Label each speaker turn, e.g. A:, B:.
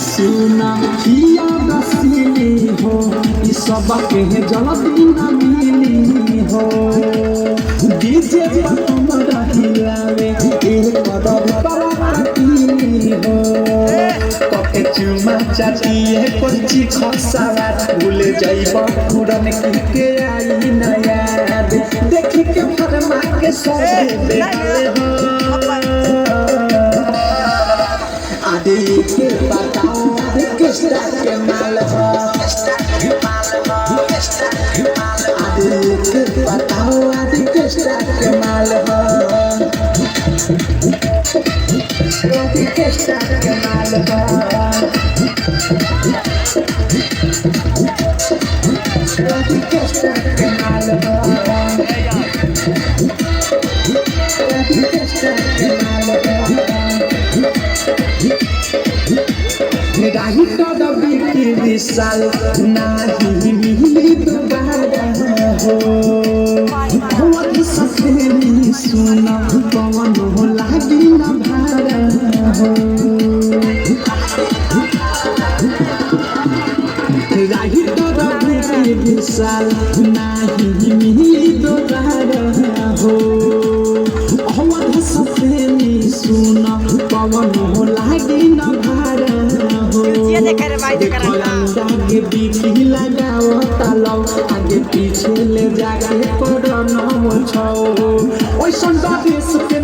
A: सुना किया रसीली हो इस सब के जल्दी न मिली हो डीजे पर तुम रहिलावे एक कदम बराबरी हो कके चुमा चाटिए कोची खसावा भूल जाइब पुरन के आई न याद देखी के फरमा के सब बेले हो आदि के बताओ किसका के माल हो आदि के बताओ आदि किसका के माल हो आदि किसका के माल हो आदि किसका के माल हो आदि किसका के माल हो राही कदबी की विशाल नाही मिली दोबारा हो बहुत सफेरी सुना पवन हो लागी न भारा हो राही कदबी की विशाल नाही मिली दोबारा हो बहुत सफेरी सुना पवन हो लागी न भारा आगे पीछे लगाओ तालो आगे पीछे ले जाके पड़ो न छो ओइ संदा देश के